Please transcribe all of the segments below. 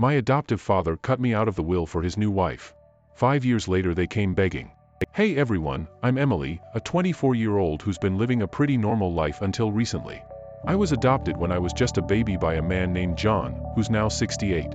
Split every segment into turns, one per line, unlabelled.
My adoptive father cut me out of the will for his new wife. 5 years later they came begging. Hey everyone, I'm Emily, a 24-year-old who's been living a pretty normal life until recently. I was adopted when I was just a baby by a man named John, who's now 68.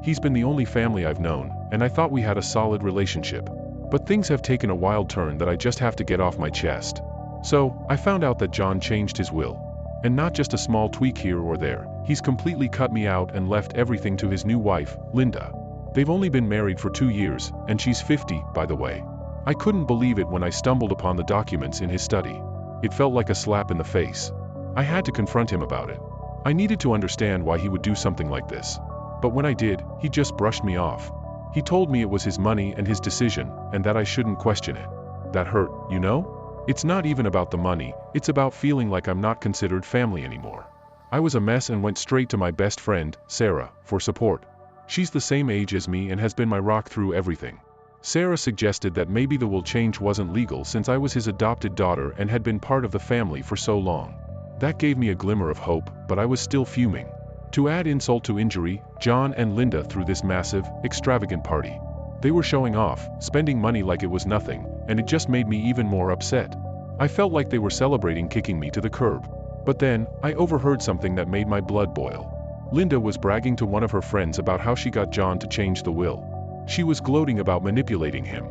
He's been the only family I've known, and I thought we had a solid relationship. But things have taken a wild turn that I just have to get off my chest. So, I found out that John changed his will. And not just a small tweak here or there, he's completely cut me out and left everything to his new wife, Linda. They've only been married for 2 years, and she's 50, by the way. I couldn't believe it when I stumbled upon the documents in his study. It felt like a slap in the face. I had to confront him about it. I needed to understand why he would do something like this. But when I did, he just brushed me off. He told me it was his money and his decision, and that I shouldn't question it. That hurt, you know? It's not even about the money, it's about feeling like I'm not considered family anymore. I was a mess and went straight to my best friend, Sarah, for support. She's the same age as me and has been my rock through everything. Sarah suggested that maybe the will change wasn't legal since I was his adopted daughter and had been part of the family for so long. That gave me a glimmer of hope, but I was still fuming. To add insult to injury, John and Linda threw this massive, extravagant party. They were showing off, spending money like it was nothing, and it just made me even more upset. I felt like they were celebrating kicking me to the curb. But then, I overheard something that made my blood boil. Linda was bragging to one of her friends about how she got John to change the will. She was gloating about manipulating him.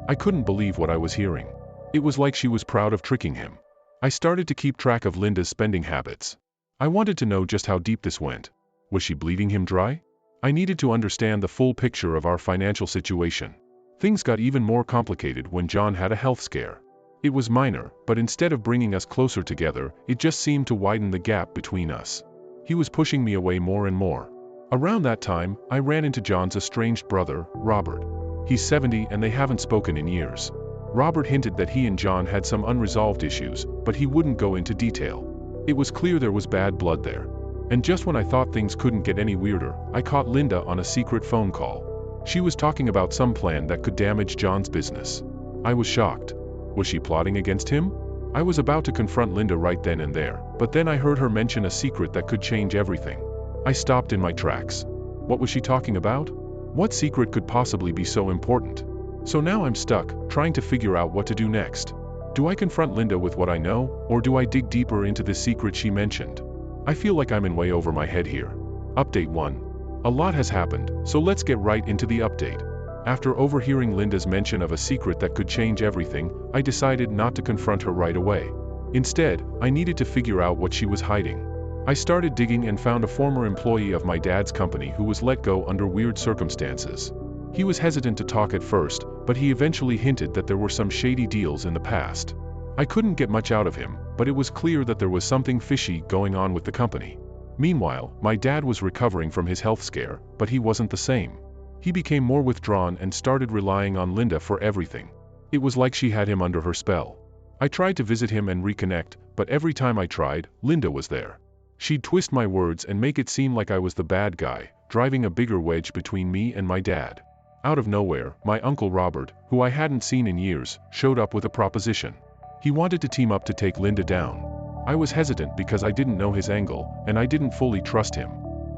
I couldn't believe what I was hearing. It was like she was proud of tricking him. I started to keep track of Linda's spending habits. I wanted to know just how deep this went. Was she bleeding him dry? I needed to understand the full picture of our financial situation. Things got even more complicated when John had a health scare. It was minor, but instead of bringing us closer together, it just seemed to widen the gap between us. He was pushing me away more and more. Around that time, I ran into John's estranged brother, Robert. He's 70 and they haven't spoken in years. Robert hinted that he and John had some unresolved issues, but he wouldn't go into detail. It was clear there was bad blood there. And just when I thought things couldn't get any weirder, I caught Linda on a secret phone call. She was talking about some plan that could damage John's business. I was shocked. Was she plotting against him? I was about to confront Linda right then and there, but then I heard her mention a secret that could change everything. I stopped in my tracks. What was she talking about? What secret could possibly be so important? So now I'm stuck, trying to figure out what to do next. Do I confront Linda with what I know, or do I dig deeper into this secret she mentioned? I feel like I'm in way over my head here. Update 1. A lot has happened, so let's get right into the update. After overhearing Linda's mention of a secret that could change everything, I decided not to confront her right away. Instead, I needed to figure out what she was hiding. I started digging and found a former employee of my dad's company who was let go under weird circumstances. He was hesitant to talk at first, but he eventually hinted that there were some shady deals in the past. I couldn't get much out of him, but it was clear that there was something fishy going on with the company. Meanwhile, my dad was recovering from his health scare, but he wasn't the same. He became more withdrawn and started relying on Linda for everything. It was like she had him under her spell. I tried to visit him and reconnect, but every time I tried, Linda was there. She'd twist my words and make it seem like I was the bad guy, driving a bigger wedge between me and my dad. Out of nowhere, my uncle Robert, who I hadn't seen in years, showed up with a proposition. He wanted to team up to take Linda down. I was hesitant because I didn't know his angle, and I didn't fully trust him.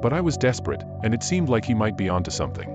But I was desperate, and it seemed like he might be onto something.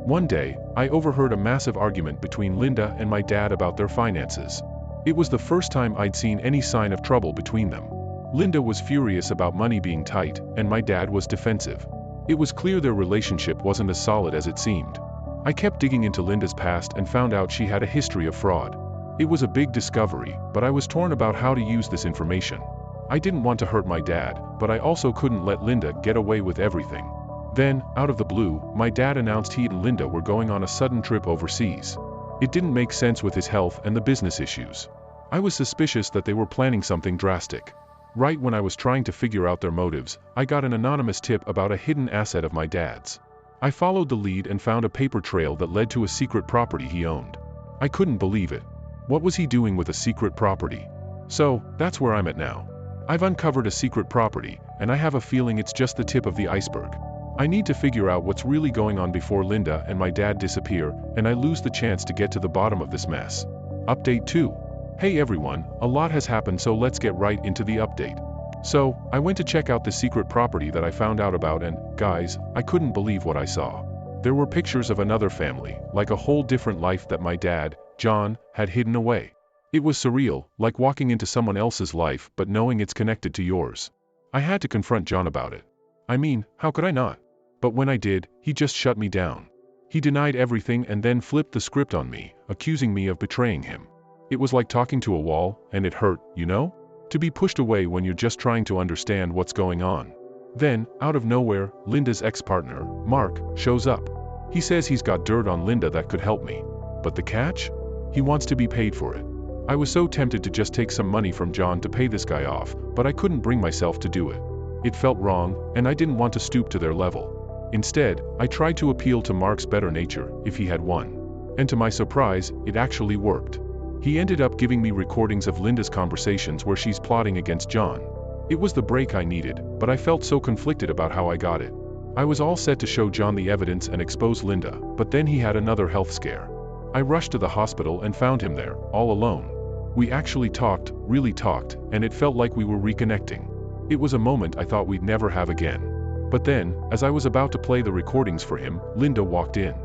One day, I overheard a massive argument between Linda and my dad about their finances. It was the first time I'd seen any sign of trouble between them. Linda was furious about money being tight, and my dad was defensive. It was clear their relationship wasn't as solid as it seemed. I kept digging into Linda's past and found out she had a history of fraud. It was a big discovery, but I was torn about how to use this information. I didn't want to hurt my dad, but I also couldn't let Linda get away with everything. Then, out of the blue, my dad announced he and Linda were going on a sudden trip overseas. It didn't make sense with his health and the business issues. I was suspicious that they were planning something drastic. Right when I was trying to figure out their motives, I got an anonymous tip about a hidden asset of my dad's. I followed the lead and found a paper trail that led to a secret property he owned. I couldn't believe it. What was he doing with a secret property? So, that's where I'm at now. I've uncovered a secret property, and I have a feeling it's just the tip of the iceberg. I need to figure out what's really going on before Linda and my dad disappear, and I lose the chance to get to the bottom of this mess. Update 2. Hey everyone, a lot has happened, so let's get right into the update. So, I went to check out the secret property that I found out about and, guys, I couldn't believe what I saw. There were pictures of another family, like a whole different life that my dad, John, had hidden away. It was surreal, like walking into someone else's life but knowing it's connected to yours. I had to confront John about it. I mean, how could I not? But when I did, he just shut me down. He denied everything and then flipped the script on me, accusing me of betraying him. It was like talking to a wall, and it hurt, you know? To be pushed away when you're just trying to understand what's going on. Then, out of nowhere, Linda's ex-partner, Mark, shows up. He says he's got dirt on Linda that could help me. But the catch? He wants to be paid for it. I was so tempted to just take some money from John to pay this guy off, but I couldn't bring myself to do it. It felt wrong, and I didn't want to stoop to their level. Instead, I tried to appeal to Mark's better nature, if he had one. And to my surprise, it actually worked. He ended up giving me recordings of Linda's conversations where she's plotting against John. It was the break I needed, but I felt so conflicted about how I got it. I was all set to show John the evidence and expose Linda, but then he had another health scare. I rushed to the hospital and found him there, all alone. We actually talked, really talked, and it felt like we were reconnecting. It was a moment I thought we'd never have again. But then, as I was about to play the recordings for him, Linda walked in.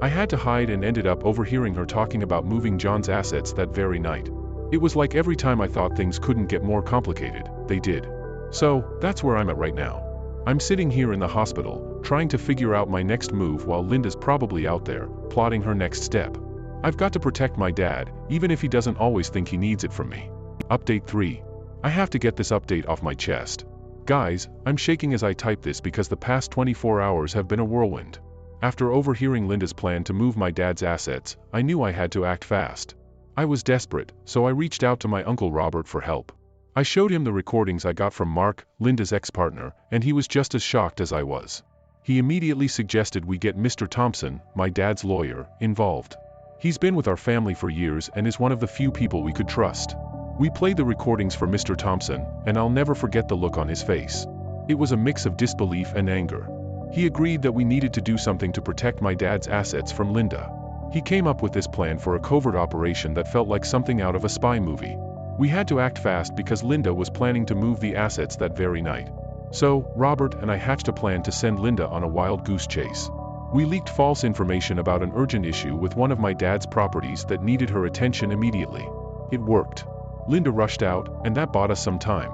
I had to hide and ended up overhearing her talking about moving John's assets that very night. It was like every time I thought things couldn't get more complicated, they did. So, that's where I'm at right now. I'm sitting here in the hospital, trying to figure out my next move while Linda's probably out there, plotting her next step. I've got to protect my dad, even if he doesn't always think he needs it from me. Update 3. I have to get this update off my chest. Guys, I'm shaking as I type this because the past 24 hours have been a whirlwind. After overhearing Linda's plan to move my dad's assets, I knew I had to act fast. I was desperate, so I reached out to my Uncle Robert for help. I showed him the recordings I got from Mark, Linda's ex-partner, and he was just as shocked as I was. He immediately suggested we get Mr. Thompson, my dad's lawyer, involved. He's been with our family for years and is one of the few people we could trust. We played the recordings for Mr. Thompson, and I'll never forget the look on his face. It was a mix of disbelief and anger. He agreed that we needed to do something to protect my dad's assets from Linda. He came up with this plan for a covert operation that felt like something out of a spy movie. We had to act fast because Linda was planning to move the assets that very night. So, Robert and I hatched a plan to send Linda on a wild goose chase. We leaked false information about an urgent issue with one of my dad's properties that needed her attention immediately. It worked. Linda rushed out, and that bought us some time.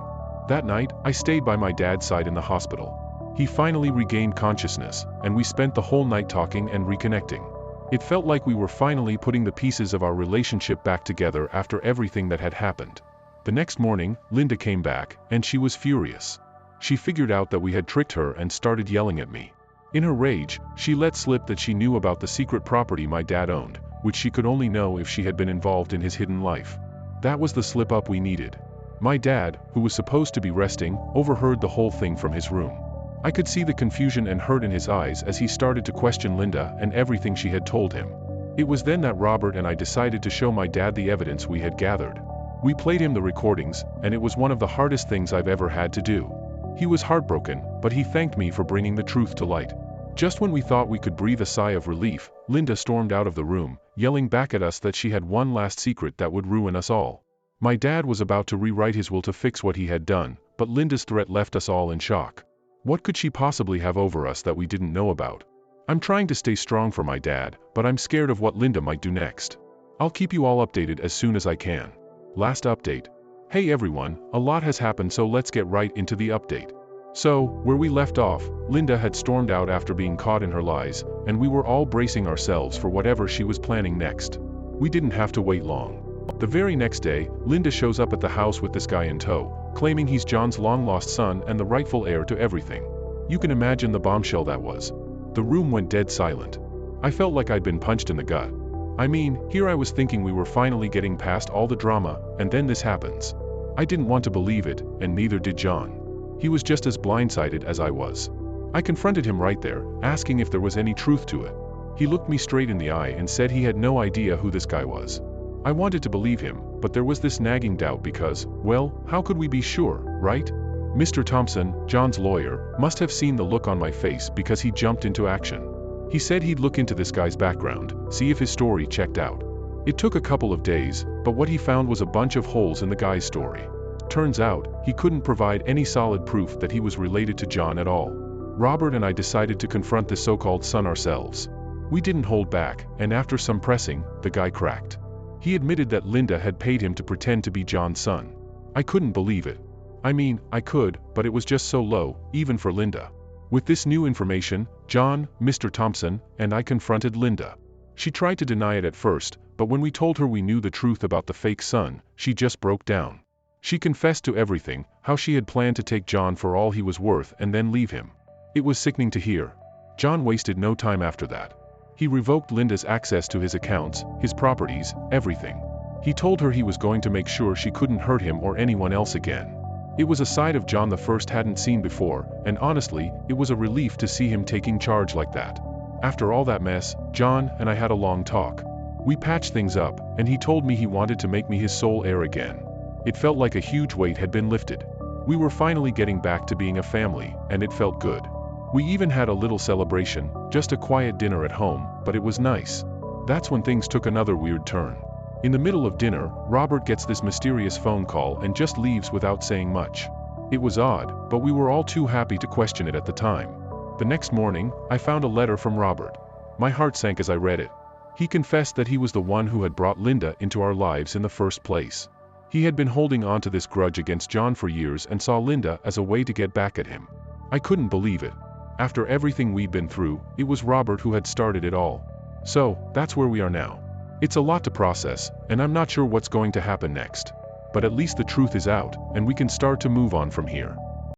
That night, I stayed by my dad's side in the hospital. He finally regained consciousness, and we spent the whole night talking and reconnecting. It felt like we were finally putting the pieces of our relationship back together after everything that had happened. The next morning, Linda came back, and she was furious. She figured out that we had tricked her and started yelling at me. In her rage, she let slip that she knew about the secret property my dad owned, which she could only know if she had been involved in his hidden life. That was the slip-up we needed. My dad, who was supposed to be resting, overheard the whole thing from his room. I could see the confusion and hurt in his eyes as he started to question Linda and everything she had told him. It was then that Robert and I decided to show my dad the evidence we had gathered. We played him the recordings, and it was one of the hardest things I've ever had to do. He was heartbroken, but he thanked me for bringing the truth to light. Just when we thought we could breathe a sigh of relief, Linda stormed out of the room, yelling back at us that she had one last secret that would ruin us all. My dad was about to rewrite his will to fix what he had done, but Linda's threat left us all in shock. What could she possibly have over us that we didn't know about? I'm trying to stay strong for my dad, but I'm scared of what Linda might do next. I'll keep you all updated as soon as I can. Last update. Hey everyone, a lot has happened, so let's get right into the update. So, where we left off, Linda had stormed out after being caught in her lies, and we were all bracing ourselves for whatever she was planning next. We didn't have to wait long. The very next day, Linda shows up at the house with this guy in tow, claiming he's John's long-lost son and the rightful heir to everything. You can imagine the bombshell that was. The room went dead silent. I felt like I'd been punched in the gut. I mean, here I was thinking we were finally getting past all the drama, and then this happens. I didn't want to believe it, and neither did John. He was just as blindsided as I was. I confronted him right there, asking if there was any truth to it. He looked me straight in the eye and said he had no idea who this guy was. I wanted to believe him, but there was this nagging doubt because, well, how could we be sure, right? Mr. Thompson, John's lawyer, must have seen the look on my face because he jumped into action. He said he'd look into this guy's background, see if his story checked out. It took a couple of days, but what he found was a bunch of holes in the guy's story. Turns out, he couldn't provide any solid proof that he was related to John at all. Robert and I decided to confront this so-called son ourselves. We didn't hold back, and after some pressing, the guy cracked. He admitted that Linda had paid him to pretend to be John's son. I couldn't believe it. I mean, I could, but it was just so low, even for Linda. With this new information, John, Mr. Thompson, and I confronted Linda. She tried to deny it at first, but when we told her we knew the truth about the fake son, she just broke down. She confessed to everything, how she had planned to take John for all he was worth and then leave him. It was sickening to hear. John wasted no time after that. He revoked Linda's access to his accounts, his properties, everything. He told her he was going to make sure she couldn't hurt him or anyone else again. It was a side of John the first hadn't seen before, and honestly, it was a relief to see him taking charge like that. After all that mess, John and I had a long talk. We patched things up, and he told me he wanted to make me his sole heir again. It felt like a huge weight had been lifted. We were finally getting back to being a family, and it felt good. We even had a little celebration, just a quiet dinner at home, but it was nice. That's when things took another weird turn. In the middle of dinner, Robert gets this mysterious phone call and just leaves without saying much. It was odd, but we were all too happy to question it at the time. The next morning, I found a letter from Robert. My heart sank as I read it. He confessed that he was the one who had brought Linda into our lives in the first place. He had been holding on to this grudge against John for years and saw Linda as a way to get back at him. I couldn't believe it. After everything we'd been through, it was Robert who had started it all. So, that's where we are now. It's a lot to process, and I'm not sure what's going to happen next. But at least the truth is out, and we can start to move on from here.